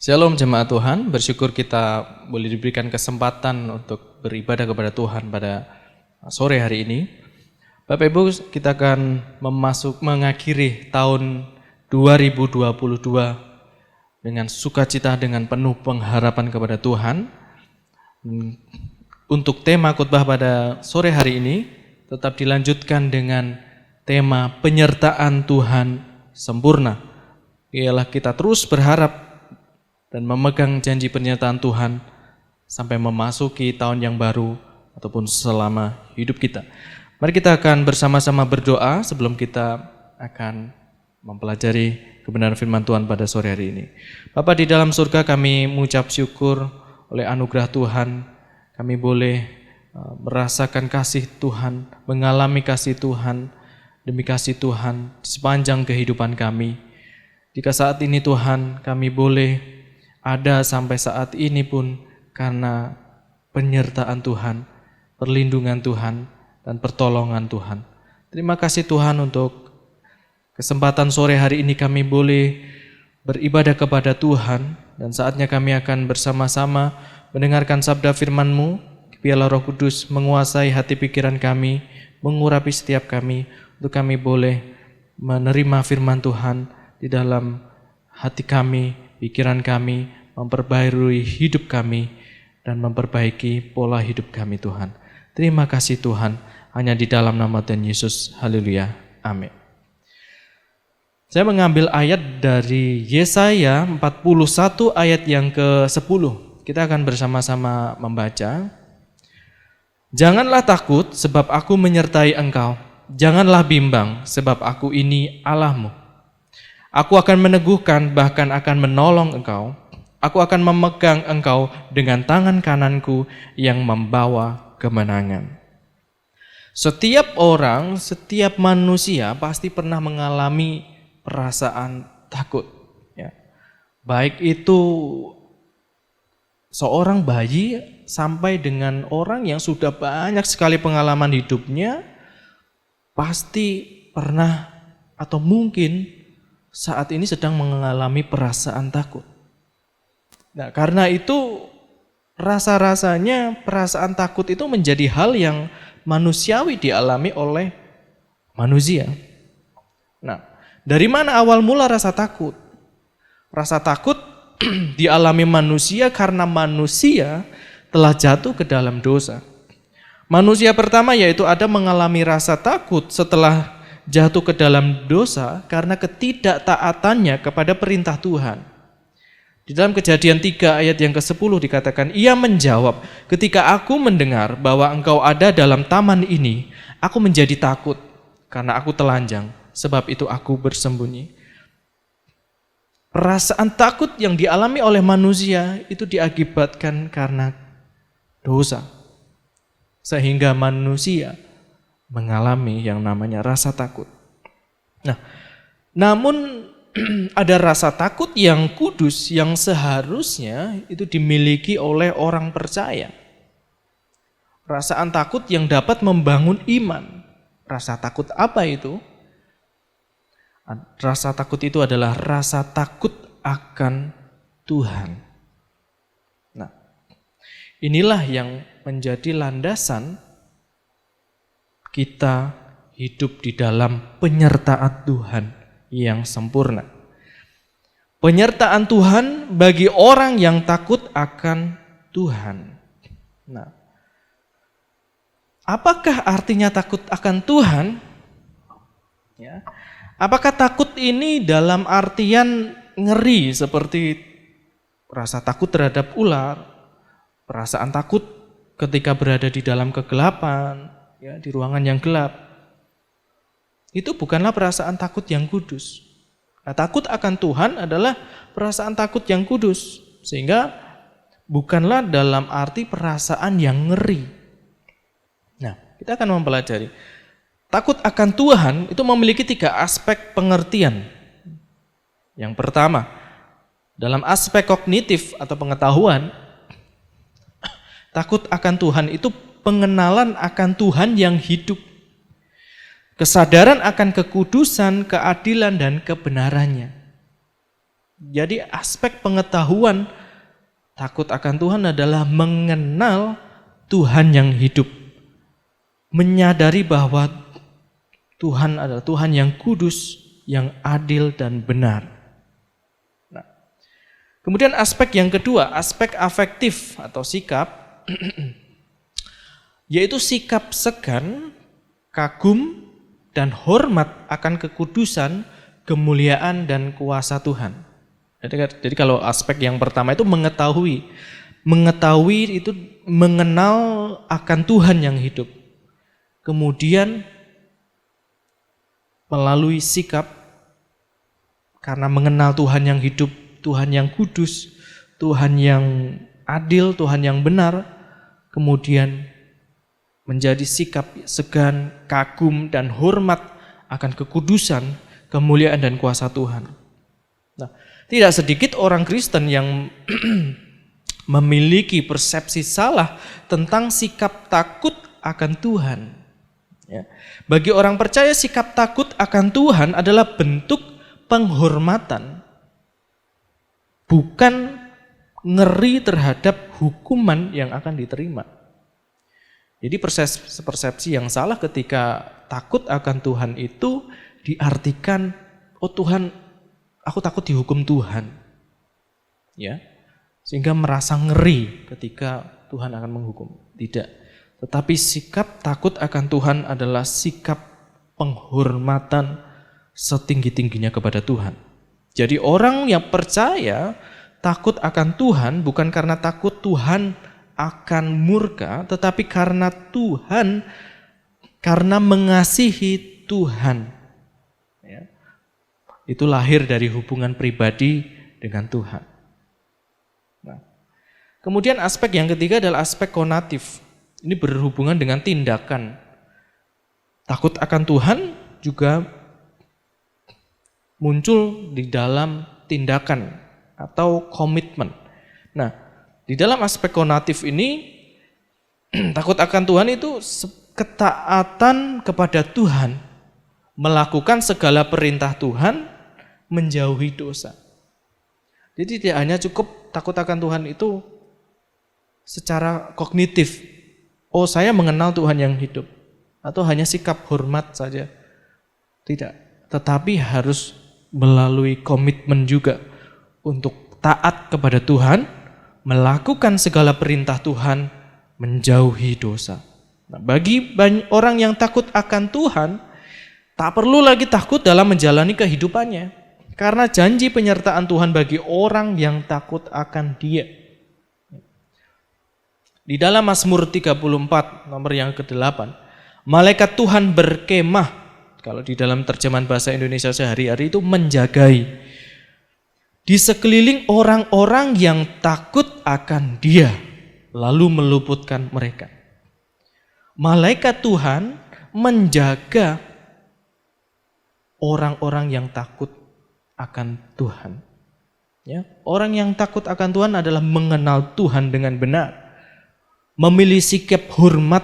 Shalom jemaat Tuhan, bersyukur kita boleh diberikan kesempatan untuk beribadah kepada Tuhan pada sore hari ini. Bapak Ibu, kita akan mengakhiri tahun 2022 dengan sukacita, dengan penuh pengharapan kepada Tuhan. Untuk tema khotbah pada sore hari ini tetap dilanjutkan dengan tema penyertaan Tuhan sempurna. Ialah kita terus berharap dan memegang janji penyertaan Tuhan sampai memasuki tahun yang baru ataupun selama hidup kita. Mari kita akan bersama-sama berdoa sebelum kita akan mempelajari kebenaran firman Tuhan pada sore hari ini. Bapa di dalam surga, kami mengucap syukur oleh anugerah Tuhan. Kami boleh merasakan kasih Tuhan, mengalami kasih Tuhan, demi kasih Tuhan sepanjang kehidupan kami. Jika saat ini Tuhan kami boleh ada sampai saat ini pun karena penyertaan Tuhan, perlindungan Tuhan, dan pertolongan Tuhan. Terima kasih Tuhan untuk kesempatan sore hari ini kami boleh beribadah kepada Tuhan. Dan saatnya kami akan bersama-sama mendengarkan sabda firman-Mu. Biarlah Roh Kudus menguasai hati pikiran kami, mengurapi setiap kami, untuk kami boleh menerima firman Tuhan di dalam hati kami, pikiran kami, memperbarui hidup kami, dan memperbaiki pola hidup kami Tuhan. Terima kasih Tuhan, hanya di dalam nama Tuhan Yesus. Haleluya. Amin. Saya mengambil ayat dari Yesaya 41 ayat yang ke-10. Kita akan bersama-sama membaca. Janganlah takut sebab aku menyertai engkau. Janganlah bimbang sebab aku ini Allahmu. Aku akan meneguhkan, bahkan akan menolong engkau. Aku akan memegang engkau dengan tangan kananku yang membawa kemenangan. Setiap orang, setiap manusia pasti pernah mengalami perasaan takut. Ya. Baik itu seorang bayi sampai dengan orang yang sudah banyak sekali pengalaman hidupnya, pasti pernah atau mungkin saat ini sedang mengalami perasaan takut. Nah, karena itu rasa-rasanya perasaan takut itu menjadi hal yang manusiawi dialami oleh manusia. Nah, dari mana awal mula rasa takut? Rasa takut dialami manusia karena manusia telah jatuh ke dalam dosa. Manusia pertama yaitu Adam mengalami rasa takut setelah jatuh ke dalam dosa karena ketidaktaatannya kepada perintah Tuhan. Di dalam Kejadian 3 ayat yang ke-10 dikatakan, ia menjawab, ketika aku mendengar bahwa engkau ada dalam taman ini, aku menjadi takut karena aku telanjang, sebab itu aku bersembunyi. Perasaan takut yang dialami oleh manusia itu diakibatkan karena dosa. Sehingga manusia mengalami yang namanya rasa takut. Nah, namun ada rasa takut yang kudus yang seharusnya itu dimiliki oleh orang percaya. Perasaan takut yang dapat membangun iman. Rasa takut apa itu? Rasa takut itu adalah rasa takut akan Tuhan. Nah, inilah yang menjadi landasan kita hidup di dalam penyertaan Tuhan yang sempurna. Penyertaan Tuhan bagi orang yang takut akan Tuhan. Nah, apakah artinya takut akan Tuhan? Ya. Apakah takut ini dalam artian ngeri seperti rasa takut terhadap ular, perasaan takut ketika berada di dalam kegelapan, ya, di ruangan yang gelap? Itu bukanlah perasaan takut yang kudus. Nah, takut akan Tuhan adalah perasaan takut yang kudus. Sehingga bukanlah dalam arti perasaan yang ngeri. Nah, kita akan mempelajari. Takut akan Tuhan itu memiliki 3 aspek pengertian. Yang pertama, dalam aspek kognitif atau pengetahuan, takut akan Tuhan itu pengenalan akan Tuhan yang hidup. Kesadaran akan kekudusan, keadilan, dan kebenarannya. Jadi aspek pengetahuan takut akan Tuhan adalah mengenal Tuhan yang hidup. Menyadari bahwa Tuhan adalah Tuhan yang kudus, yang adil dan benar. Nah, kemudian aspek yang kedua, aspek afektif atau sikap, yaitu sikap segan, kagum, dan hormat akan kekudusan, kemuliaan, dan kuasa Tuhan. Jadi kalau aspek yang pertama itu mengetahui. Mengetahui itu mengenal akan Tuhan yang hidup. Kemudian melalui sikap, karena mengenal Tuhan yang hidup, Tuhan yang kudus, Tuhan yang adil, Tuhan yang benar, kemudian menjadi sikap segan, kagum, dan hormat akan kekudusan, kemuliaan, dan kuasa Tuhan. Nah, tidak sedikit orang Kristen yang memiliki persepsi salah tentang sikap takut akan Tuhan. Ya. Bagi orang percaya, sikap takut akan Tuhan adalah bentuk penghormatan, bukan ngeri terhadap hukuman yang akan diterima. Jadi persepsi yang salah ketika takut akan Tuhan itu diartikan, oh Tuhan, aku takut dihukum Tuhan. Ya. Sehingga merasa ngeri ketika Tuhan akan menghukum. Tidak. Tetapi sikap takut akan Tuhan adalah sikap penghormatan setinggi-tingginya kepada Tuhan. Jadi orang yang percaya takut akan Tuhan bukan karena takut Tuhan akan murka, tetapi karena Tuhan, karena mengasihi Tuhan. Ya. Itu lahir dari hubungan pribadi dengan Tuhan. Nah, kemudian aspek yang ketiga adalah aspek konatif. Ini berhubungan dengan tindakan. Takut akan Tuhan juga muncul di dalam tindakan atau komitmen. Nah, di dalam aspek konatif ini, takut akan Tuhan itu ketaatan kepada Tuhan, melakukan segala perintah Tuhan, menjauhi dosa. Jadi tidak hanya cukup takut akan Tuhan itu secara kognitif. Oh, saya mengenal Tuhan yang hidup. Atau hanya sikap hormat saja. Tidak. Tetapi harus melalui komitmen juga untuk taat kepada Tuhan, melakukan segala perintah Tuhan, menjauhi dosa. Nah, bagi orang yang takut akan Tuhan, tak perlu lagi takut dalam menjalani kehidupannya. Karena janji penyertaan Tuhan bagi orang yang takut akan Dia. Di dalam Mazmur 34, nomor yang ke-8, malaikat Tuhan berkemah, kalau di dalam terjemahan bahasa Indonesia sehari-hari itu menjagai, di sekeliling orang-orang yang takut akan Dia, lalu meluputkan mereka. Malaikat Tuhan menjaga orang-orang yang takut akan Tuhan. Ya, orang yang takut akan Tuhan adalah mengenal Tuhan dengan benar, memilih sikap hormat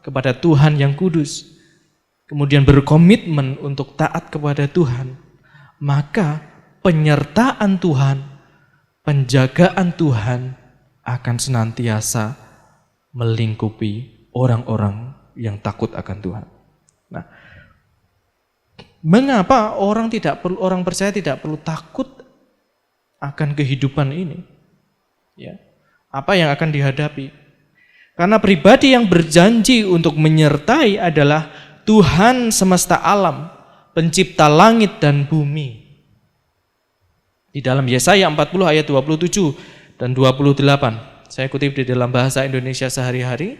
kepada Tuhan yang kudus, kemudian berkomitmen untuk taat kepada Tuhan. Maka penyertaan Tuhan, penjagaan Tuhan akan senantiasa melingkupi orang-orang yang takut akan Tuhan. Nah, mengapa orang percaya tidak perlu takut akan kehidupan ini? Ya. Apa yang akan dihadapi? Karena pribadi yang berjanji untuk menyertai adalah Tuhan semesta alam, pencipta langit dan bumi. Di dalam Yesaya 40 ayat 27 dan 28, saya kutip di dalam bahasa Indonesia sehari-hari.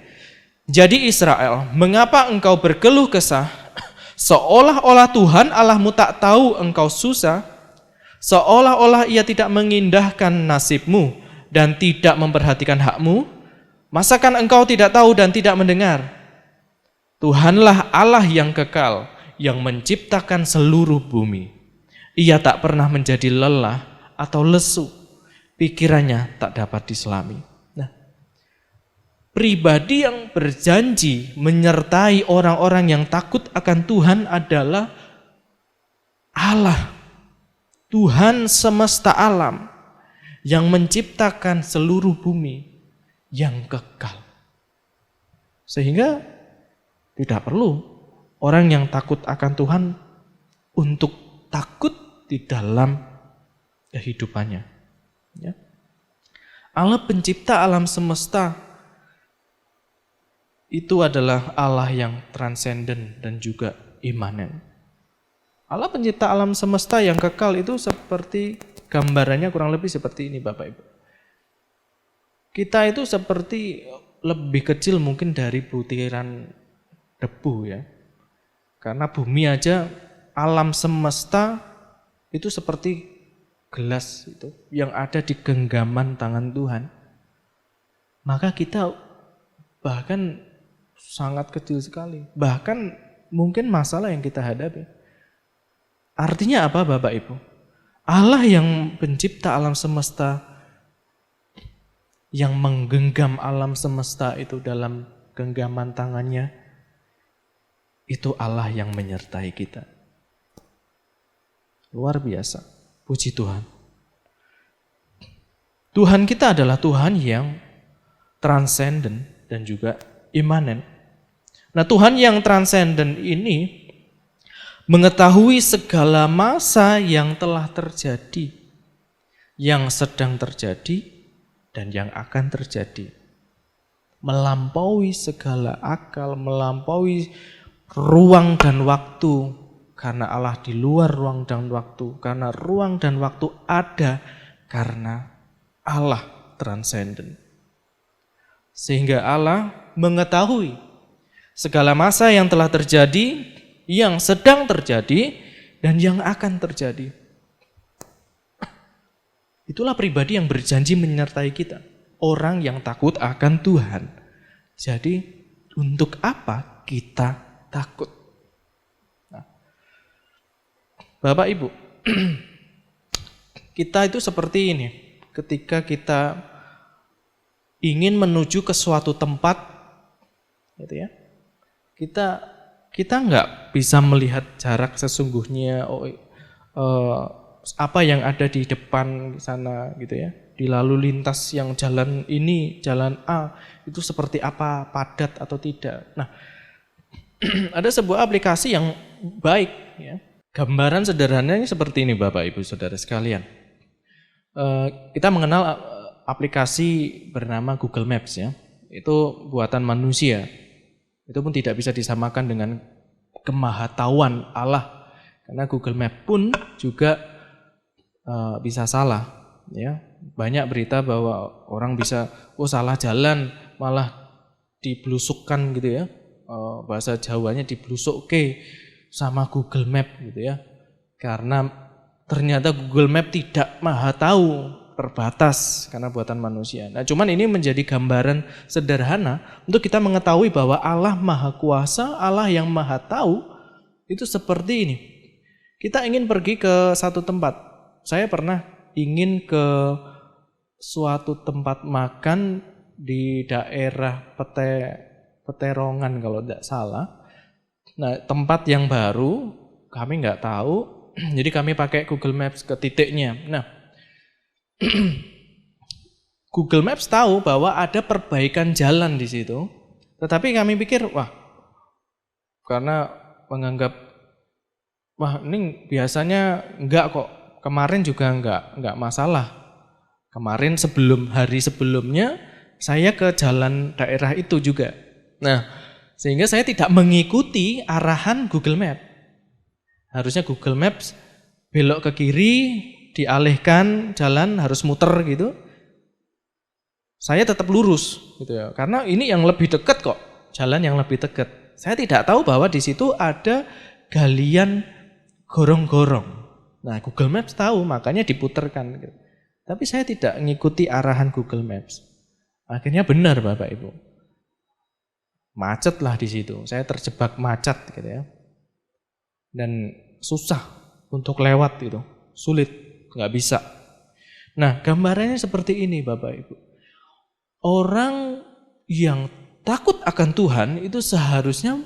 Jadi Israel, mengapa engkau berkeluh kesah? Seolah-olah Tuhan Allahmu tak tahu engkau susah, seolah-olah Ia tidak mengindahkan nasibmu dan tidak memperhatikan hakmu. Masakan engkau tidak tahu dan tidak mendengar? Tuhanlah Allah yang kekal, yang menciptakan seluruh bumi. Ia tak pernah menjadi lelah atau lesu, pikirannya tak dapat diselami. Nah, pribadi yang berjanji menyertai orang-orang yang takut akan Tuhan adalah Allah Tuhan semesta alam yang menciptakan seluruh bumi yang kekal. Sehingga tidak perlu orang yang takut akan Tuhan untuk takut di dalam kehidupannya. Ya. Allah pencipta alam semesta itu adalah Allah yang transenden dan juga imanen. Allah pencipta alam semesta yang kekal itu seperti gambarannya kurang lebih seperti ini Bapak Ibu. Kita itu seperti lebih kecil mungkin dari butiran debu ya. Karena bumi aja alam semesta itu seperti gelas itu yang ada di genggaman tangan Tuhan. Maka kita bahkan sangat kecil sekali. Bahkan mungkin masalah yang kita hadapi. Artinya apa Bapak Ibu? Allah yang pencipta alam semesta, yang menggenggam alam semesta itu dalam genggaman tangannya, itu Allah yang menyertai kita. Luar biasa, puji Tuhan. Tuhan kita adalah Tuhan yang transenden dan juga imanen. Nah, Tuhan yang transenden ini mengetahui segala masa yang telah terjadi, yang sedang terjadi, dan yang akan terjadi. Melampaui segala akal, melampaui ruang dan waktu, karena Allah di luar ruang dan waktu, karena ruang dan waktu ada karena Allah transenden. Sehingga Allah mengetahui segala masa yang telah terjadi, yang sedang terjadi, dan yang akan terjadi. Itulah pribadi yang berjanji menyertai kita. Orang yang takut akan Tuhan. Jadi untuk apa kita takut? Nah, Bapak Ibu, kita itu seperti ini. Ketika kita ingin menuju ke suatu tempat, gitu ya, kita nggak bisa melihat jarak sesungguhnya, apa yang ada di depan sana, gitu ya. Di lalu lintas yang jalan ini, jalan A, itu seperti apa, padat atau tidak. Nah, ada sebuah aplikasi yang baik, ya. Gambaran sederhananya seperti ini Bapak Ibu Saudara sekalian. Kita mengenal aplikasi bernama Google Maps ya. Itu buatan manusia. Itu pun tidak bisa disamakan dengan kemahatauan Allah. Karena Google Maps pun juga bisa salah ya. Banyak berita bahwa orang bisa salah jalan malah diblusukkan gitu ya. Bahasa Jawanya diblusukke sama Google Map gitu ya. Karena ternyata Google Map tidak maha tahu, terbatas karena buatan manusia. Nah, cuman ini menjadi gambaran sederhana untuk kita mengetahui bahwa Allah Maha Kuasa, Allah yang Maha Tahu itu seperti ini. Kita ingin pergi ke satu tempat. Saya pernah ingin ke suatu tempat makan di daerah Peterongan kalau tidak salah. Nah, tempat yang baru, kami nggak tahu, jadi kami pakai Google Maps ke titiknya. Nah, Google Maps tahu bahwa ada perbaikan jalan di situ, tetapi kami pikir, karena menganggap, ini biasanya enggak kok, kemarin juga enggak masalah. Kemarin hari sebelumnya, saya ke jalan daerah itu juga. Nah, sehingga saya tidak mengikuti arahan Google Maps. Harusnya Google Maps belok ke kiri, dialihkan jalan, harus muter gitu. Saya tetap lurus gitu ya. Karena ini yang lebih dekat kok, jalan yang lebih dekat. Saya tidak tahu bahwa di situ ada galian gorong-gorong. Nah, Google Maps tahu, makanya diputerkan gitu. Tapi saya tidak mengikuti arahan Google Maps. Akhirnya benar Bapak Ibu. Macet lah di situ. Saya terjebak macet gitu ya. Dan susah untuk lewat gitu. Sulit, nggak bisa. Nah, gambarannya seperti ini Bapak Ibu. Orang yang takut akan Tuhan itu seharusnya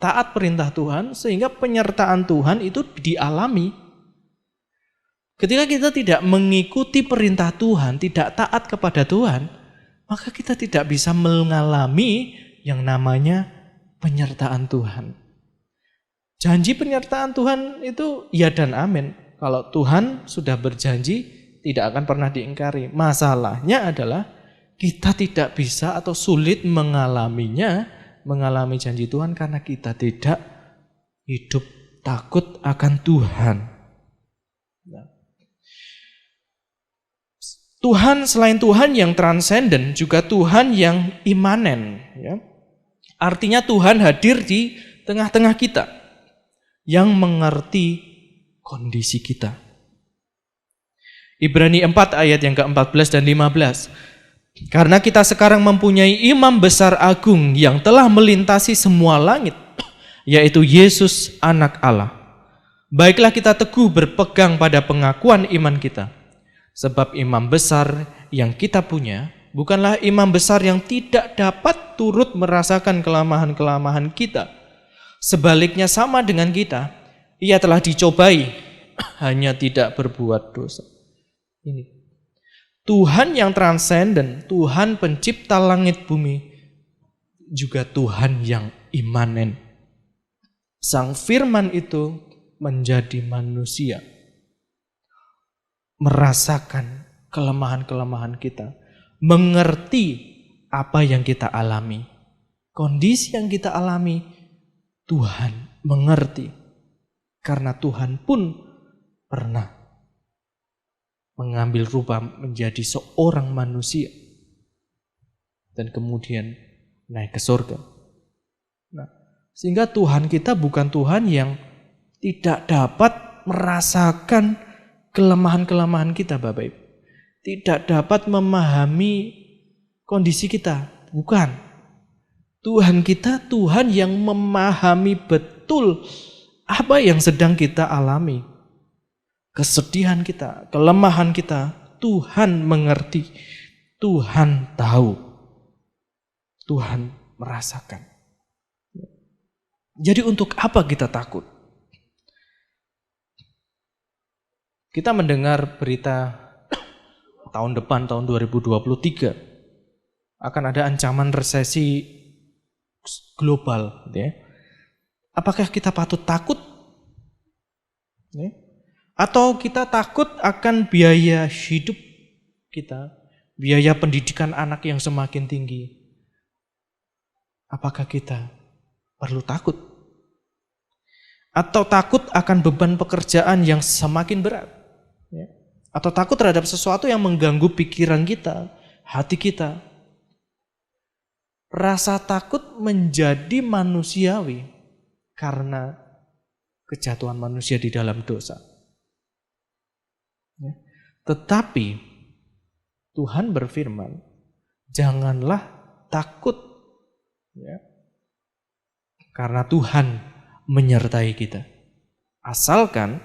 taat perintah Tuhan sehingga penyertaan Tuhan itu dialami. Ketika kita tidak mengikuti perintah Tuhan, tidak taat kepada Tuhan, maka kita tidak bisa mengalami yang namanya penyertaan Tuhan. Janji penyertaan Tuhan itu ya dan amin. Kalau Tuhan sudah berjanji, tidak akan pernah diingkari. Masalahnya adalah kita tidak bisa atau sulit mengalami janji Tuhan karena kita tidak hidup takut akan Tuhan. Nah, Tuhan selain Tuhan yang transenden juga Tuhan yang imanen. Ya. Artinya Tuhan hadir di tengah-tengah kita yang mengerti kondisi kita. Ibrani 4 ayat yang ke-14 dan 15. Karena kita sekarang mempunyai imam besar agung yang telah melintasi semua langit, yaitu Yesus anak Allah. Baiklah kita teguh berpegang pada pengakuan iman kita. Sebab imam besar yang kita punya bukanlah imam besar yang tidak dapat turut merasakan kelemahan-kelemahan kita. Sebaliknya sama dengan kita, ia telah dicobai, hanya tidak berbuat dosa. Ini Tuhan yang transenden, Tuhan pencipta langit bumi, juga Tuhan yang imanen. Sang firman itu menjadi manusia, merasakan kelemahan-kelemahan kita, mengerti apa yang kita alami. Kondisi yang kita alami, Tuhan mengerti. Karena Tuhan pun pernah mengambil rupa menjadi seorang manusia dan kemudian naik ke surga. Nah, sehingga Tuhan kita bukan Tuhan yang tidak dapat merasakan kelemahan-kelemahan kita, Bapak Ibu. Tidak dapat memahami kondisi kita. Bukan. Tuhan kita Tuhan yang memahami betul apa yang sedang kita alami. Kesedihan kita, kelemahan kita, Tuhan mengerti. Tuhan tahu. Tuhan merasakan. Jadi untuk apa kita takut? Kita mendengar berita tahun depan, tahun 2023, akan ada ancaman resesi global. Ya. Apakah kita patut takut? Ya. Atau kita takut akan biaya hidup kita, biaya pendidikan anak yang semakin tinggi? Apakah kita perlu takut? Atau takut akan beban pekerjaan yang semakin berat? Ya. Atau takut terhadap sesuatu yang mengganggu pikiran kita, hati kita. Rasa takut menjadi manusiawi karena kejatuhan manusia di dalam dosa. Ya. Tetapi Tuhan berfirman, janganlah takut, ya, karena Tuhan menyertai kita. Asalkan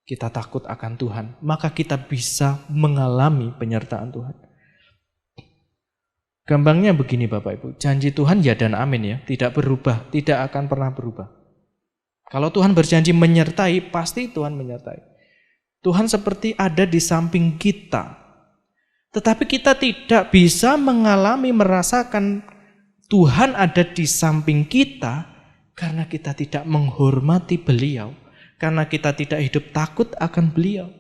kita takut akan Tuhan, maka kita bisa mengalami penyertaan Tuhan. Gampangnya begini Bapak Ibu, janji Tuhan ya dan amin ya, tidak berubah, tidak akan pernah berubah. Kalau Tuhan berjanji menyertai, pasti Tuhan menyertai. Tuhan seperti ada di samping kita. Tetapi kita tidak bisa mengalami, merasakan Tuhan ada di samping kita karena kita tidak menghormati Beliau. Karena kita tidak hidup takut akan Beliau.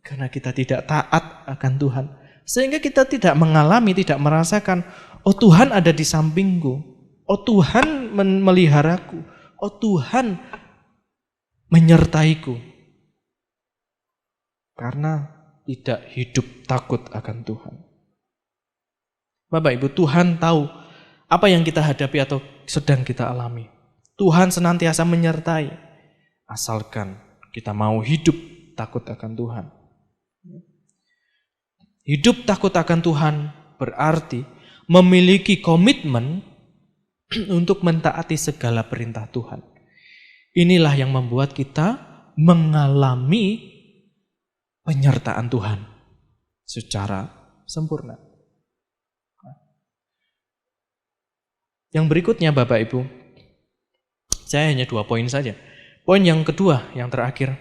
Karena kita tidak taat akan Tuhan. Sehingga kita tidak mengalami, tidak merasakan, oh Tuhan ada di sampingku. Oh Tuhan memeliharaku. Oh Tuhan menyertaiku. Karena tidak hidup takut akan Tuhan. Bapak Ibu, Tuhan tahu apa yang kita hadapi atau sedang kita alami. Tuhan senantiasa menyertai. Asalkan kita mau hidup takut akan Tuhan. Hidup takut akan Tuhan berarti memiliki komitmen untuk mentaati segala perintah Tuhan. Inilah yang membuat kita mengalami penyertaan Tuhan secara sempurna. Yang berikutnya Bapak Ibu, saya hanya 2 poin saja. Poin yang kedua, yang terakhir,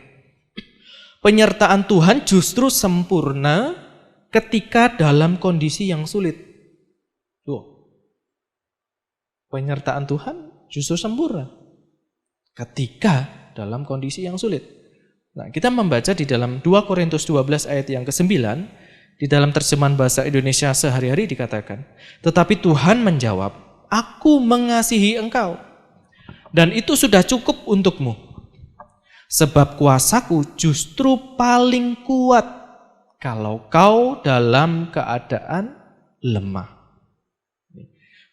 Penyertaan Tuhan justru sempurna ketika dalam kondisi yang sulit. Tuh. Penyertaan Tuhan justru sempurna ketika dalam kondisi yang sulit. Nah, kita membaca di dalam 2 Korintus 12 ayat yang ke-9, di dalam terjemahan bahasa Indonesia sehari-hari dikatakan, tetapi Tuhan menjawab, aku mengasihi engkau, dan itu sudah cukup untukmu. Sebab kuasaku justru paling kuat kalau kau dalam keadaan lemah.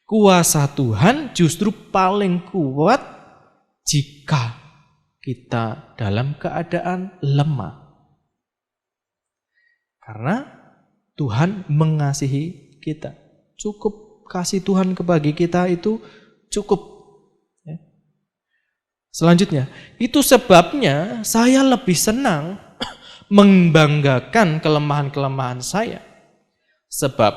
Kuasa Tuhan justru paling kuat jika kita dalam keadaan lemah. Karena Tuhan mengasihi kita. Cukup kasih Tuhan bagi kita itu cukup. Selanjutnya, itu sebabnya saya lebih senang membanggakan kelemahan-kelemahan saya. Sebab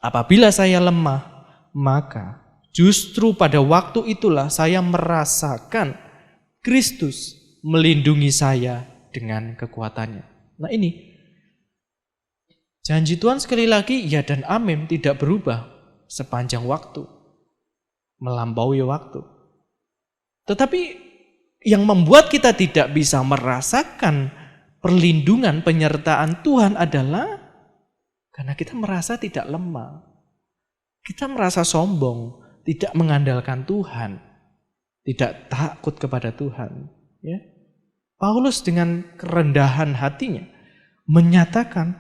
apabila saya lemah, maka justru pada waktu itulah saya merasakan Kristus melindungi saya dengan kekuatannya. Nah ini, janji Tuhan sekali lagi, ya dan amin, tidak berubah sepanjang waktu, melampaui waktu. Tetapi yang membuat kita tidak bisa merasakan perlindungan, penyertaan Tuhan adalah karena kita merasa tidak lemah. Kita merasa sombong, tidak mengandalkan Tuhan, tidak takut kepada Tuhan. Ya. Paulus dengan kerendahan hatinya menyatakan,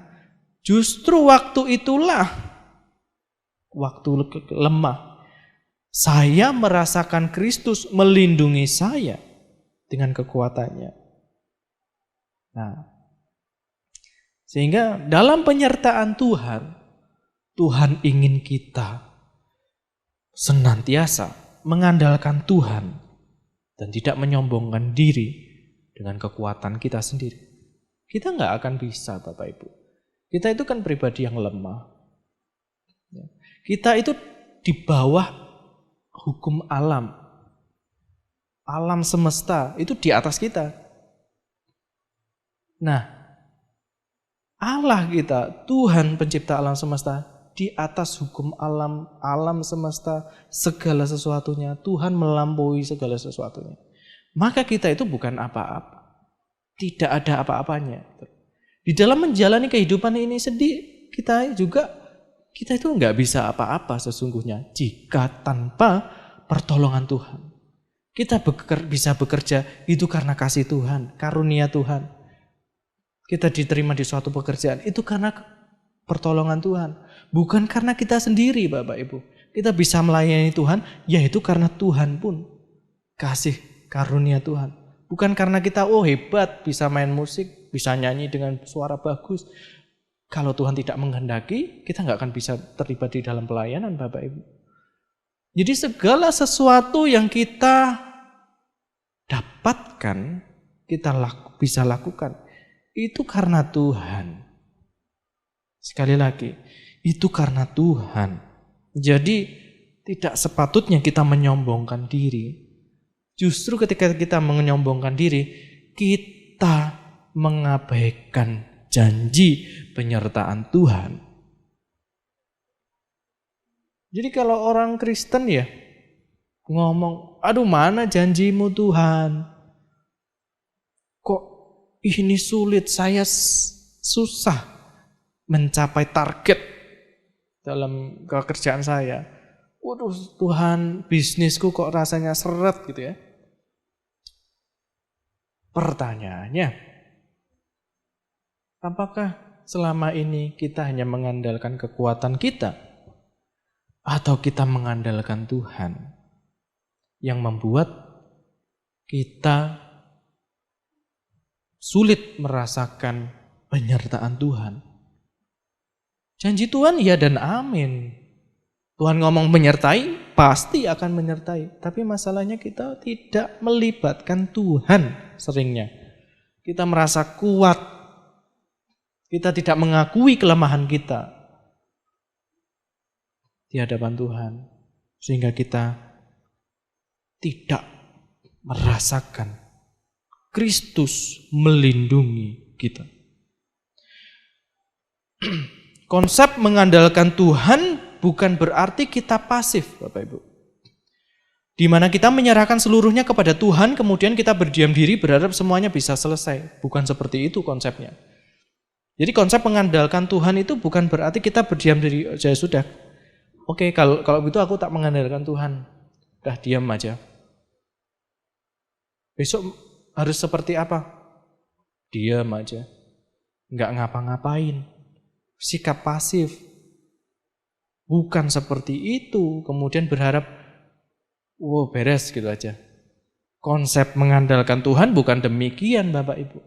justru waktu itulah, waktu lemah, saya merasakan Kristus melindungi saya dengan kekuatannya. Nah, sehingga dalam penyertaan Tuhan, Tuhan ingin kita senantiasa mengandalkan Tuhan dan tidak menyombongkan diri dengan kekuatan kita sendiri. Kita nggak akan bisa, Bapak Ibu. Kita itu kan pribadi yang lemah. Kita itu di bawah hukum alam. Alam semesta itu di atas kita. Nah, Allah kita, Tuhan pencipta alam semesta, di atas hukum alam, alam semesta, segala sesuatunya. Tuhan melampaui segala sesuatunya. Maka kita itu bukan apa-apa. Tidak ada apa-apanya. Di dalam menjalani kehidupan ini sedih, kita itu nggak bisa apa-apa sesungguhnya jika tanpa pertolongan Tuhan. Kita bisa bekerja itu karena kasih Tuhan, karunia Tuhan. Kita diterima di suatu pekerjaan itu karena pertolongan Tuhan. Bukan karena kita sendiri, Bapak Ibu. Kita bisa melayani Tuhan, yaitu karena Tuhan pun kasih karunia Tuhan. Bukan karena kita hebat, bisa main musik, bisa nyanyi dengan suara bagus. Kalau Tuhan tidak menghendaki, kita nggak akan bisa terlibat di dalam pelayanan, Bapak Ibu. Jadi segala sesuatu yang kita dapatkan, kita bisa lakukan, itu karena Tuhan. Sekali lagi, itu karena Tuhan. Jadi tidak sepatutnya kita menyombongkan diri. Justru ketika kita menyombongkan diri, kita mengabaikan janji penyertaan Tuhan. Jadi kalau orang Kristen ya ngomong, aduh mana janjimu Tuhan? Kok ini sulit, saya susah mencapai target dalam pekerjaan saya. Waduh Tuhan, bisnisku kok rasanya seret gitu ya. Pertanyaannya, apakah selama ini kita hanya mengandalkan kekuatan kita? Atau kita mengandalkan Tuhan yang membuat kita sulit merasakan penyertaan Tuhan? Janji Tuhan ya dan amin. Tuhan ngomong menyertai, pasti akan menyertai. Tapi masalahnya kita tidak melibatkan Tuhan seringnya. Kita merasa kuat. Kita tidak mengakui kelemahan kita di hadapan Tuhan. Sehingga kita tidak merasakan Kristus melindungi kita. Konsep mengandalkan Tuhan bukan berarti kita pasif, Bapak Ibu. Di mana kita menyerahkan seluruhnya kepada Tuhan, kemudian kita berdiam diri berharap semuanya bisa selesai. Bukan seperti itu konsepnya. Jadi konsep mengandalkan Tuhan itu bukan berarti kita berdiam diri, ya sudah. Oke, kalau begitu aku tak mengandalkan Tuhan. Udah diam aja. Besok harus seperti apa? Diam aja. Enggak ngapa-ngapain. Sikap pasif. Bukan seperti itu. Kemudian berharap, wow beres gitu aja. Konsep mengandalkan Tuhan bukan demikian Bapak Ibu.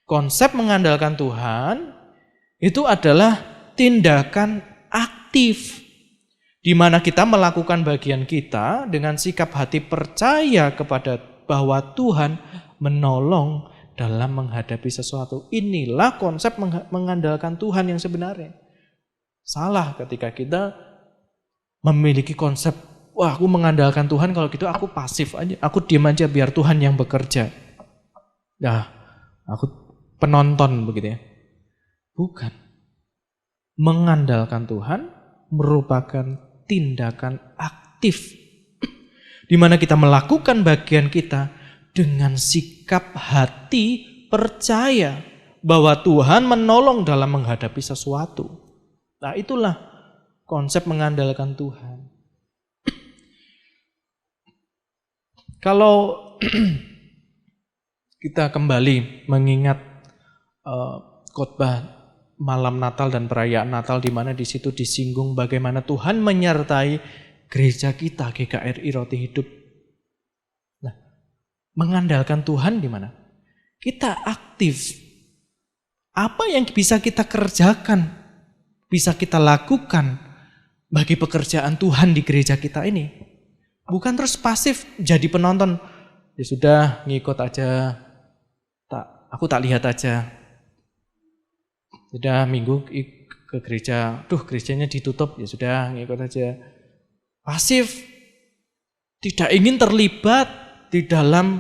Konsep mengandalkan Tuhan itu adalah tindakan aktif. Di mana kita melakukan bagian kita dengan sikap hati percaya kepada bahwa Tuhan menolong dalam menghadapi sesuatu. Inilah konsep mengandalkan Tuhan yang sebenarnya. Salah ketika kita memiliki konsep, wah aku mengandalkan Tuhan, kalau gitu aku pasif aja, aku diam aja biar Tuhan yang bekerja. Nah, aku penonton begitu ya. Bukan. Mengandalkan Tuhan merupakan tindakan aktif di mana kita melakukan bagian kita dengan sikap hati percaya bahwa Tuhan menolong dalam menghadapi sesuatu. Nah, itulah konsep mengandalkan Tuhan. Kalau kita kembali mengingat khotbah malam Natal dan perayaan Natal, di mana di situ disinggung bagaimana Tuhan menyertai gereja kita GKRI Roti Hidup. Nah, mengandalkan Tuhan di mana? Kita aktif. Apa yang bisa kita kerjakan, bisa kita lakukan bagi pekerjaan Tuhan di gereja kita ini? Bukan terus pasif jadi penonton. Ya sudah, ngikut aja. Aku tak lihat aja. Sudah minggu ke gereja, gerejanya ditutup, ya sudah ngikut aja. Pasif, tidak ingin terlibat di dalam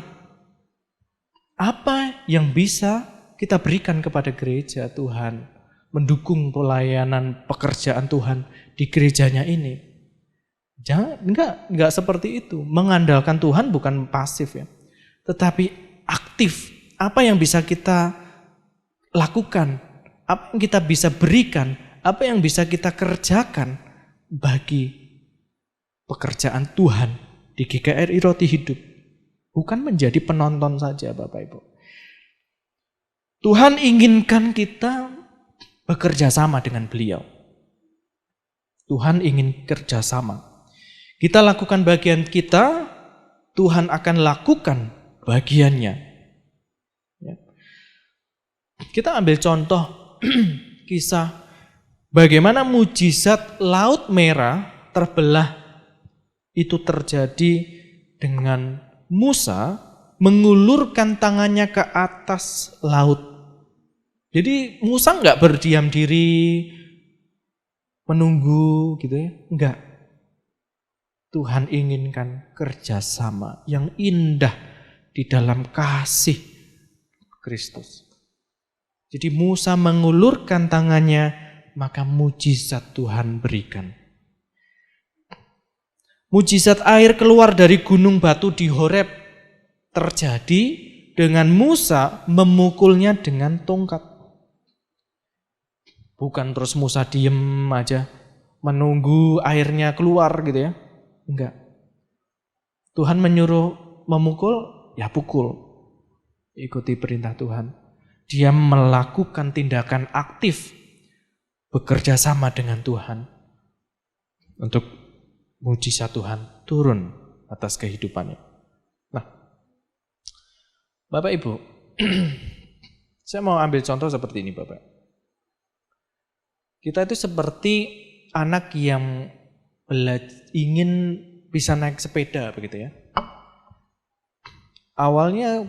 apa yang bisa kita berikan kepada gereja Tuhan, mendukung pelayanan pekerjaan Tuhan di gerejanya ini. Enggak seperti itu. Mengandalkan Tuhan bukan pasif ya, tetapi aktif. Apa yang bisa kita lakukan, apa yang kita bisa berikan, apa yang bisa kita kerjakan bagi pekerjaan Tuhan di GKRI Roti Hidup. Bukan menjadi penonton saja Bapak Ibu. Tuhan inginkan kita bekerja sama dengan beliau. Tuhan ingin kerjasama. Kita lakukan bagian kita, Tuhan akan lakukan bagiannya. Kita ambil contoh kisah bagaimana mujizat Laut Merah terbelah itu terjadi dengan Musa mengulurkan tangannya ke atas laut. Jadi Musa enggak berdiam diri menunggu gitu ya, enggak. Tuhan inginkan kerjasama yang indah di dalam kasih Kristus. Jadi Musa mengulurkan tangannya, maka mujizat Tuhan berikan. Mujizat air keluar dari gunung batu di Horeb terjadi dengan Musa memukulnya dengan tongkat. Bukan terus Musa diem aja, menunggu airnya keluar gitu ya. Enggak. Tuhan menyuruh memukul, ya pukul. Ikuti perintah Tuhan. Dia melakukan tindakan aktif, bekerja sama dengan Tuhan untuk mujizat Tuhan turun atas kehidupannya. Nah, Bapak Ibu, saya mau ambil contoh seperti ini Bapak. Kita itu seperti anak yang ingin bisa naik sepeda begitu ya. Awalnya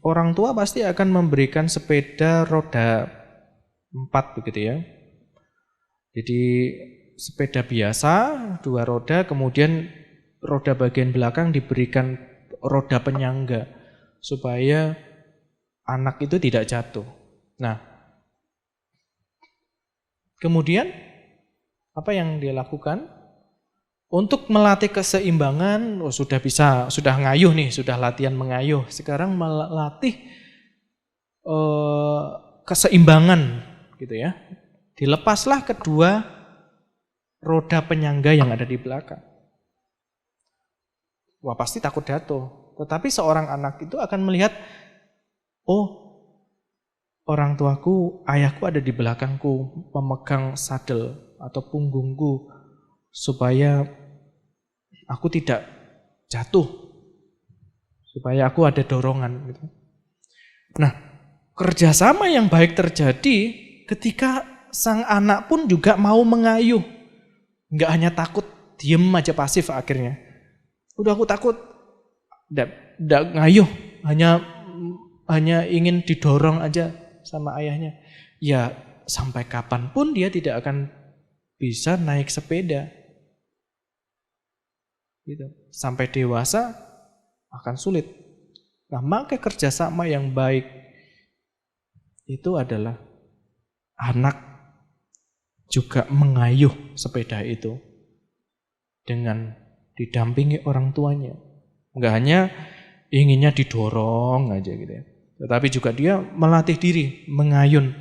orang tua pasti akan memberikan sepeda roda 4 begitu ya. Jadi sepeda biasa 2 roda, kemudian roda bagian belakang diberikan roda penyangga supaya anak itu tidak jatuh. Nah, kemudian apa yang dia lakukan? Untuk melatih keseimbangan, sudah ngayuh nih, sudah latihan mengayuh. Sekarang melatih keseimbangan gitu ya. Dilepaslah kedua roda penyangga yang ada di belakang. Wah, pasti takut jatuh. Tetapi seorang anak itu akan melihat, oh, orang tuaku, ayahku ada di belakangku, memegang sadel atau punggungku supaya aku tidak jatuh, supaya aku ada dorongan gitu. Nah, kerjasama yang baik terjadi ketika sang anak pun juga mau mengayuh. Enggak hanya takut, diem aja pasif akhirnya. Udah aku takut, enggak ngayuh, hanya ingin didorong aja sama ayahnya. Ya, sampai kapanpun dia tidak akan bisa naik sepeda. Gitu. Sampai dewasa akan sulit. Nah, maka kerjasama yang baik itu adalah anak juga mengayuh sepeda itu dengan didampingi orang tuanya. Enggak hanya inginnya didorong aja gitu ya. Tetapi juga dia melatih diri, mengayun.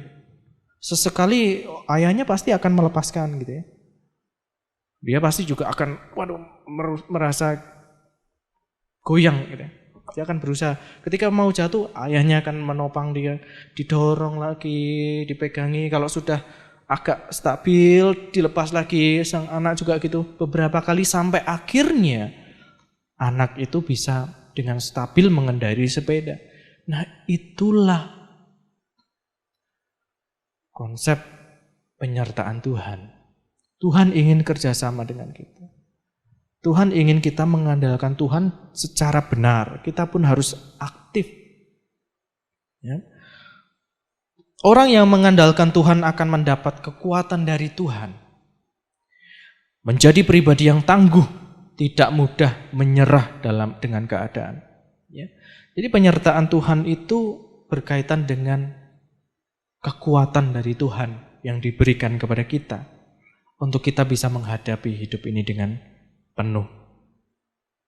Sesekali ayahnya pasti akan melepaskan gitu ya. Dia pasti juga akan merasa goyang gitu. Dia akan berusaha. Ketika mau jatuh, ayahnya akan menopang dia, didorong lagi, dipegangi. Kalau sudah agak stabil, dilepas lagi. Sang anak juga gitu. Beberapa kali sampai akhirnya anak itu bisa dengan stabil mengendarai sepeda. Nah, itulah konsep penyertaan Tuhan. Tuhan ingin kerjasama dengan kita. Tuhan ingin kita mengandalkan Tuhan secara benar. Kita pun harus aktif. Ya. Orang yang mengandalkan Tuhan akan mendapat kekuatan dari Tuhan. Menjadi pribadi yang tangguh, tidak mudah menyerah dengan keadaan. Ya. Jadi penyertaan Tuhan itu berkaitan dengan kekuatan dari Tuhan yang diberikan kepada kita. Untuk kita bisa menghadapi hidup ini dengan penuh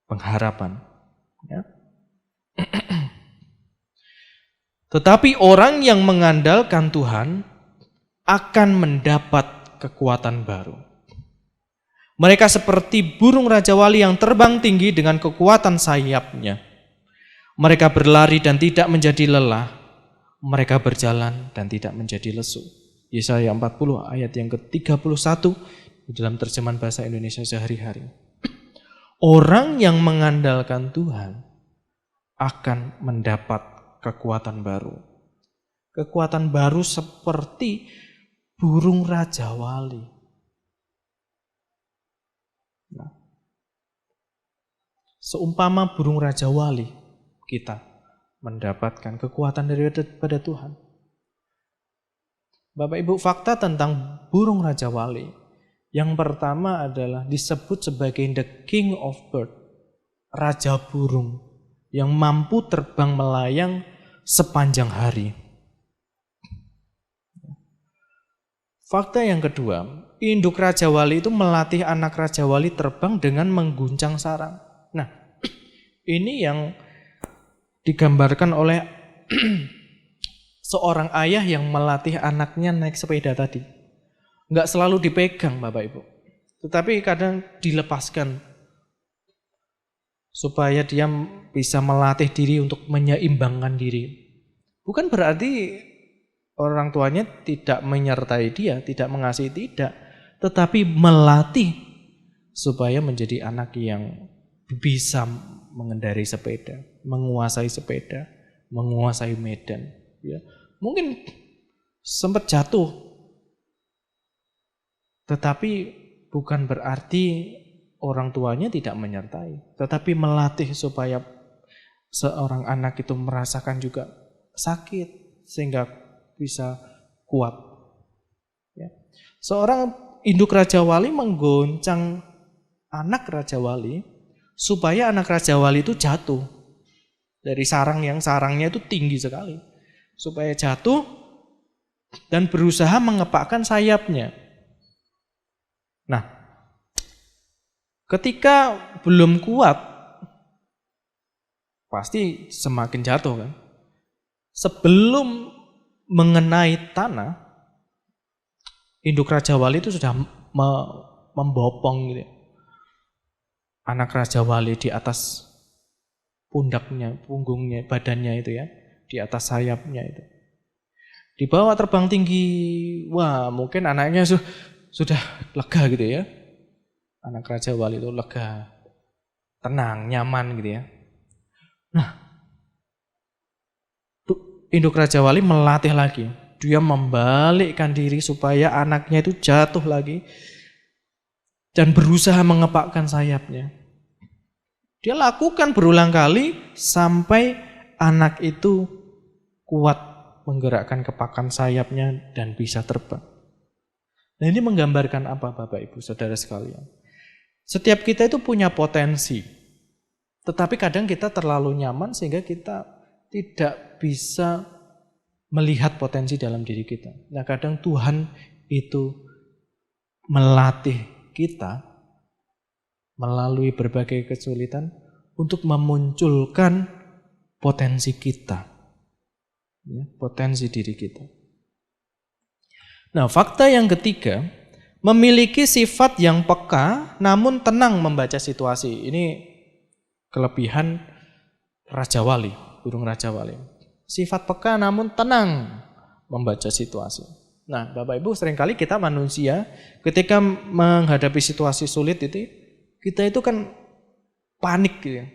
pengharapan. Ya. Tetapi orang yang mengandalkan Tuhan akan mendapat kekuatan baru. Mereka seperti burung Raja Wali yang terbang tinggi dengan kekuatan sayapnya. Mereka berlari dan tidak menjadi lelah. Mereka berjalan dan tidak menjadi lesu. Yesaya 40 ayat yang ke-31 di dalam terjemahan bahasa Indonesia sehari-hari. Orang yang mengandalkan Tuhan akan mendapat kekuatan baru. Kekuatan baru seperti burung Raja Wali. Nah, seumpama burung Raja Wali, kita mendapatkan kekuatan daripada Tuhan. Bapak Ibu, fakta tentang burung Raja Wali. Yang pertama adalah disebut sebagai the king of bird. Raja burung yang mampu terbang melayang sepanjang hari. Fakta yang kedua, induk Raja Wali itu melatih anak Raja Wali terbang dengan mengguncang sarang. Nah, ini yang digambarkan oleh seorang ayah yang melatih anaknya naik sepeda tadi. Enggak selalu dipegang Bapak Ibu. Tetapi kadang dilepaskan. Supaya dia bisa melatih diri untuk menyeimbangkan diri. Bukan berarti orang tuanya tidak menyertai dia, tidak mengasihi, tidak. Tetapi melatih supaya menjadi anak yang bisa mengendarai sepeda, menguasai sepeda, menguasai medan. Ya, mungkin sempat jatuh, tetapi bukan berarti orang tuanya tidak menyertai, tetapi melatih supaya seorang anak itu merasakan juga sakit sehingga bisa kuat. Ya. Seorang induk Raja Wali menggoncang anak Raja Wali supaya anak Raja Wali itu jatuh dari sarang yang sarangnya itu tinggi sekali. supaya jatuh dan berusaha mengepakkan sayapnya. Nah, ketika belum kuat, pasti semakin jatuh kan. Sebelum mengenai tanah, induk Raja Wali itu sudah membopong gitu. Anak Raja Wali di atas pundaknya, punggungnya, badannya itu ya, di atas sayapnya itu. Dibawa terbang tinggi, wah mungkin anaknya sudah lega gitu ya. Anak Raja Wali itu lega, tenang, nyaman gitu ya. Nah, induk Raja Wali melatih lagi. Dia membalikkan diri supaya anaknya itu jatuh lagi dan berusaha mengepakkan sayapnya. Dia lakukan berulang kali sampai anak itu kuat menggerakkan kepakan sayapnya dan bisa terbang. Nah, ini menggambarkan apa Bapak Ibu Saudara sekalian? Setiap kita itu punya potensi. Tetapi kadang kita terlalu nyaman sehingga kita tidak bisa melihat potensi dalam diri kita. Nah, kadang Tuhan itu melatih kita melalui berbagai kesulitan untuk memunculkan potensi kita, ya, potensi diri kita. Nah, fakta yang ketiga, memiliki sifat yang peka namun tenang membaca situasi. Ini kelebihan Raja Wali, burung Raja Wali. Sifat peka namun tenang membaca situasi. Nah, Bapak Ibu, seringkali kita manusia ketika menghadapi situasi sulit itu, kita itu kan panik gitu ya.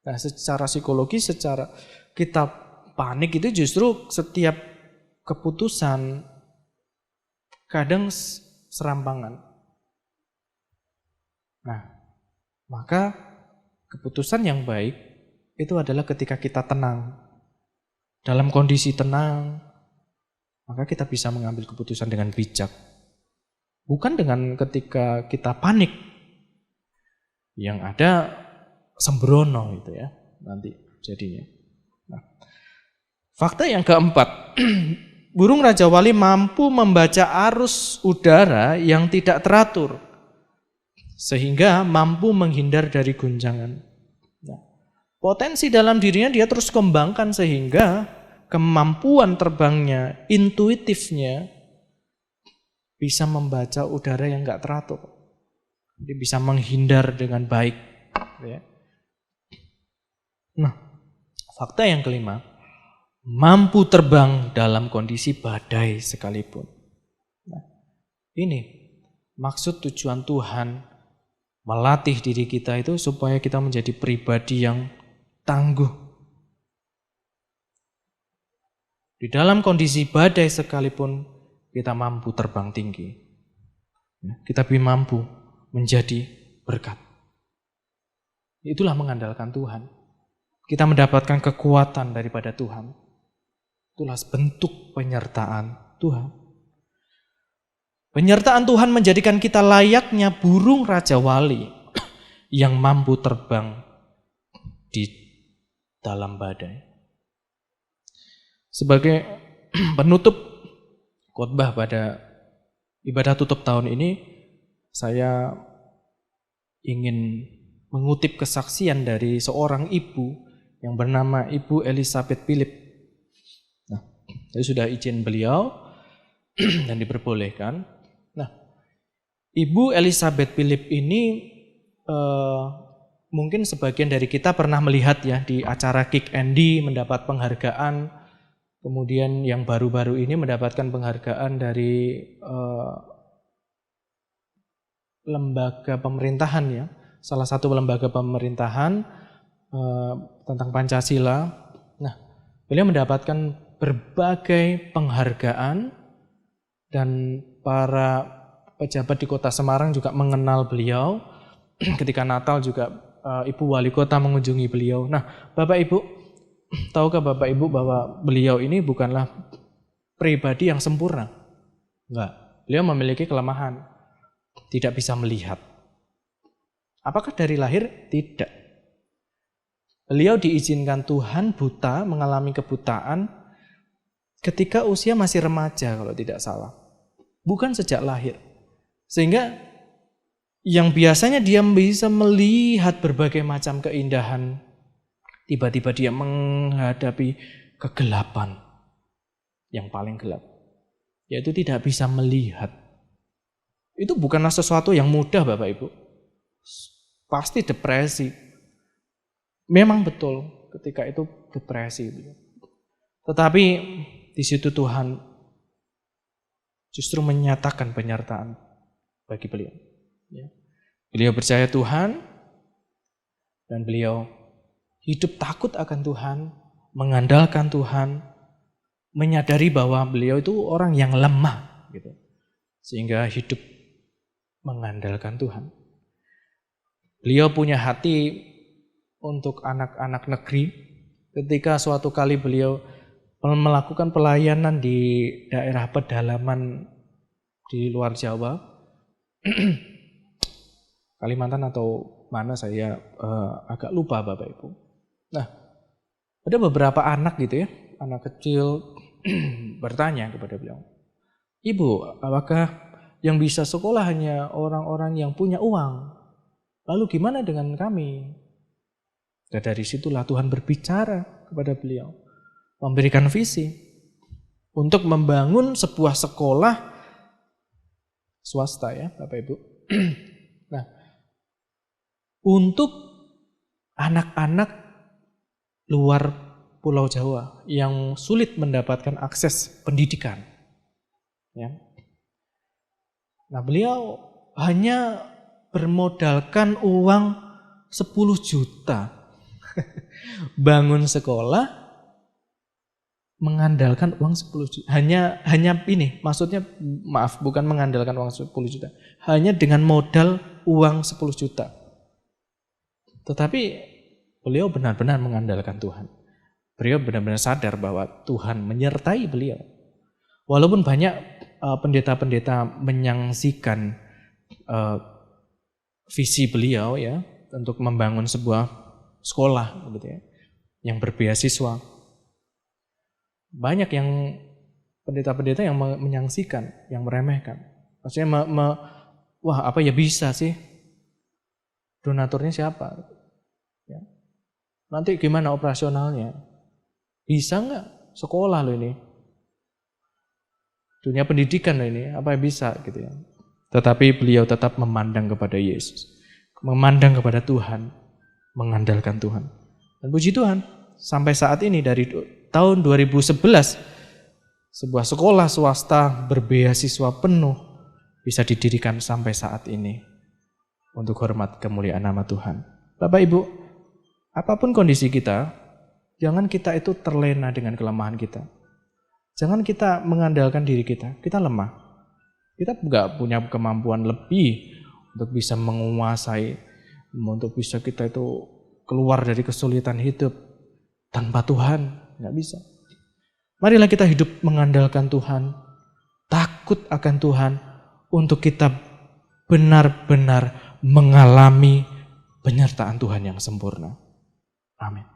Nah, secara psikologi, secara kita panik itu justru setiap keputusan kadang serampangan. Nah, maka keputusan yang baik itu adalah ketika kita tenang. Dalam kondisi tenang, maka kita bisa mengambil keputusan dengan bijak. Bukan dengan ketika kita panik. Yang ada sembrono gitu ya, nanti jadinya. Nah, fakta yang keempat, burung Raja Wali mampu membaca arus udara yang tidak teratur, sehingga mampu menghindar dari guncangan. Nah, potensi dalam dirinya dia terus kembangkan sehingga kemampuan terbangnya, intuitifnya bisa membaca udara yang enggak teratur. Dia bisa menghindar dengan baik. Ya. Nah, fakta yang kelima, mampu terbang dalam kondisi badai sekalipun. Nah, ini maksud tujuan Tuhan melatih diri kita itu supaya kita menjadi pribadi yang tangguh. Di dalam kondisi badai sekalipun kita mampu terbang tinggi. Kita mampu menjadi berkat. Itulah mengandalkan Tuhan. Kita mendapatkan kekuatan daripada Tuhan. Itulah bentuk penyertaan Tuhan. Penyertaan Tuhan menjadikan kita layaknya burung Raja Wali yang mampu terbang di dalam badai. Sebagai penutup khotbah pada ibadah tutup tahun ini, saya ingin mengutip kesaksian dari seorang ibu yang bernama Ibu Elizabeth Philip. Nah, saya sudah izin beliau dan diperbolehkan. Nah, Ibu Elizabeth Philip ini mungkin sebagian dari kita pernah melihat ya di acara Kick Andy mendapat penghargaan. Kemudian yang baru-baru ini mendapatkan penghargaan dari lembaga pemerintahan ya, salah satu lembaga pemerintahan tentang Pancasila. Nah, beliau mendapatkan berbagai penghargaan dan para pejabat di Kota Semarang juga mengenal beliau. Ketika Natal juga Ibu Wali Kota mengunjungi beliau. Nah, Bapak Ibu, tahukah Bapak Ibu bahwa beliau ini bukanlah pribadi yang sempurna? Enggak, beliau memiliki kelemahan. Tidak bisa melihat. Apakah dari lahir? Tidak. Beliau diizinkan Tuhan buta, mengalami kebutaan ketika usia masih remaja kalau tidak salah. Bukan sejak lahir. Sehingga yang biasanya dia bisa melihat berbagai macam keindahan, tiba-tiba dia menghadapi kegelapan yang paling gelap, yaitu tidak bisa melihat. Itu bukanlah sesuatu yang mudah, Bapak Ibu. Pasti depresi. Memang betul ketika itu depresi. Tetapi di situ Tuhan justru menyatakan penyertaan bagi beliau. Beliau percaya Tuhan dan beliau hidup takut akan Tuhan, mengandalkan Tuhan, menyadari bahwa beliau itu orang yang lemah, gitu. Sehingga hidup mengandalkan Tuhan. Beliau punya hati untuk anak-anak negeri. Ketika suatu kali beliau melakukan pelayanan di daerah pedalaman di luar Jawa, Kalimantan atau mana saya agak lupa Bapak Ibu. Nah, ada beberapa anak gitu ya, anak kecil bertanya kepada beliau, "Ibu, apakah yang bisa sekolah hanya orang-orang yang punya uang? Lalu gimana dengan kami?" Dan dari situlah Tuhan berbicara kepada beliau, memberikan visi untuk membangun sebuah sekolah swasta ya Bapak Ibu. Nah, untuk anak-anak luar Pulau Jawa yang sulit mendapatkan akses pendidikan. Ya. Nah, beliau hanya bermodalkan uang 10 juta. Bangun sekolah mengandalkan uang 10 juta. Hanya ini, maksudnya maaf, bukan mengandalkan uang 10 juta. Hanya dengan modal uang 10 juta. Tetapi beliau benar-benar mengandalkan Tuhan. Beliau benar-benar sadar bahwa Tuhan menyertai beliau. Walaupun banyak pendeta-pendeta menyaksikan visi beliau ya untuk membangun sebuah sekolah gitu ya, yang berbeasiswa. Banyak yang pendeta-pendeta yang menyaksikan, yang meremehkan. Maksudnya wah apa ya bisa sih? Donaturnya siapa? Ya. Nanti gimana operasionalnya? Bisa nggak sekolah lo ini? Dunia pendidikan lo ini, apa yang bisa gitu ya? Tetapi beliau tetap memandang kepada Yesus, memandang kepada Tuhan, mengandalkan Tuhan. Dan puji Tuhan, sampai saat ini dari tahun 2011 sebuah sekolah swasta berbeasiswa penuh bisa didirikan sampai saat ini untuk hormat kemuliaan nama Tuhan. Bapak Ibu, apapun kondisi kita, jangan kita itu terlena dengan kelemahan kita. Jangan kita mengandalkan diri kita, kita lemah. Kita nggak punya kemampuan lebih untuk bisa menguasai, untuk bisa kita itu keluar dari kesulitan hidup tanpa Tuhan, nggak bisa. Marilah kita hidup mengandalkan Tuhan, takut akan Tuhan, untuk kita benar-benar mengalami penyertaan Tuhan yang sempurna. Amin.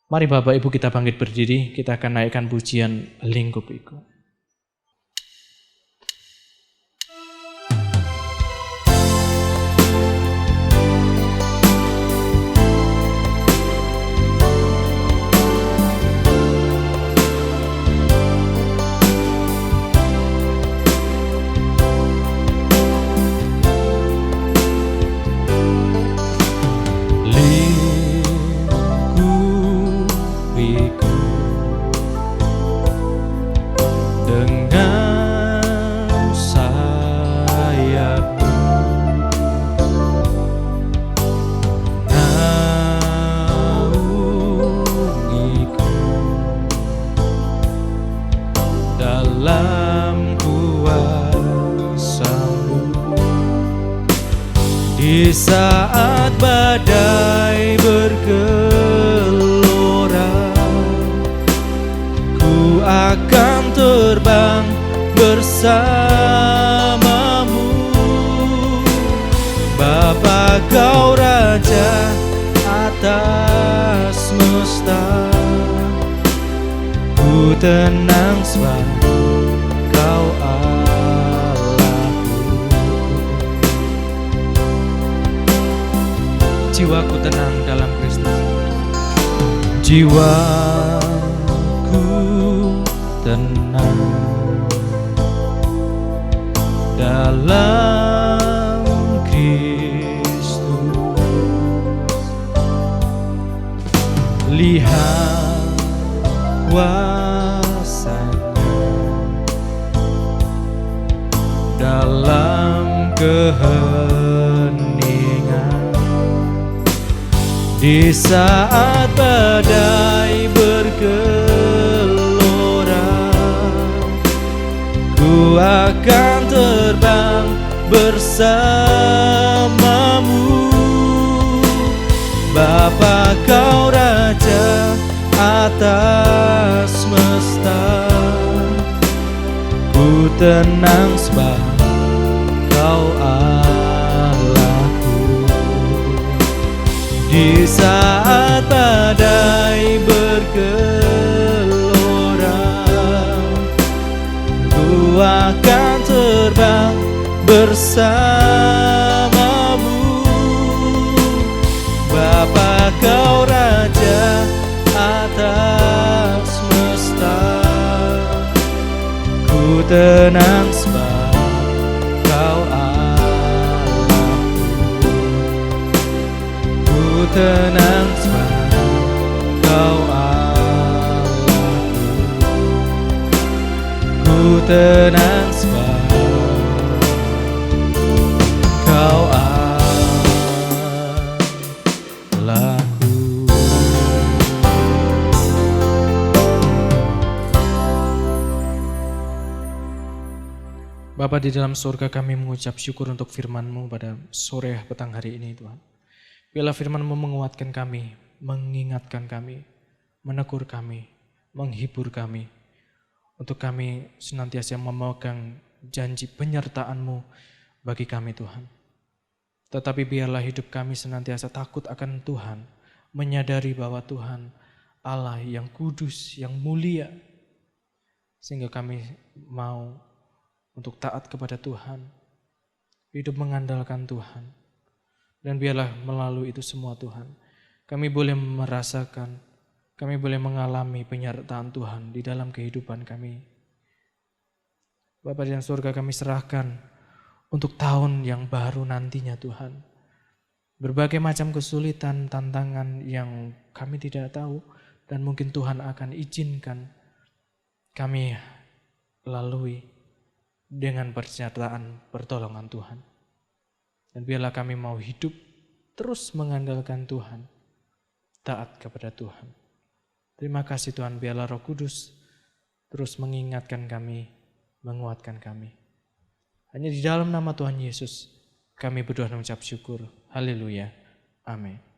Mari Bapak Ibu kita bangkit berdiri, kita akan naikkan pujian Lingkup-Iku. Di saat badai bergelora, ku akan terbang bersamamu. Bapa Kau Raja atas semesta, ku tenang sebab Kau Allahku. Jiwaku tenang dalam Kristus. Jiwaku tenang dalam Kristus. Lihat kuasa-Nya dalam keheningan. Di saat badai bergelora, ku akan terbang bersamamu. Bapa, Kau Raja atas semesta, ku tenang sebab Kau Allahku. Di saat badai bergelora, ku akan terbang bersamamu. Bapa, Kau Raja atas semesta, ku tenang sebab Kau Allahku. Ku tenang sebab Kau Allahku. Ku tenang sebab Kau Allahku. Bapa di dalam surga, kami mengucap syukur untuk firman-Mu pada sore petang hari ini Tuhan. Biarlah firman-Mu menguatkan kami, mengingatkan kami, menegur kami, menghibur kami. Untuk kami senantiasa memegang janji penyertaan-Mu bagi kami Tuhan. Tetapi biarlah hidup kami senantiasa takut akan Tuhan, menyadari bahwa Tuhan Allah yang kudus, yang mulia. Sehingga kami mau untuk taat kepada Tuhan, hidup mengandalkan Tuhan. Dan biarlah melalui itu semua Tuhan, kami boleh merasakan, kami boleh mengalami penyertaan Tuhan di dalam kehidupan kami. Bapa di dalam surga, kami serahkan untuk tahun yang baru nantinya Tuhan. Berbagai macam kesulitan, tantangan yang kami tidak tahu dan mungkin Tuhan akan izinkan kami lalui dengan penyertaan pertolongan Tuhan. Dan biarlah kami mau hidup terus mengandalkan Tuhan, taat kepada Tuhan. Terima kasih Tuhan, biarlah Roh Kudus terus mengingatkan kami, menguatkan kami. Hanya di dalam nama Tuhan Yesus kami berdoa dan mengucap syukur. Haleluya. Amin.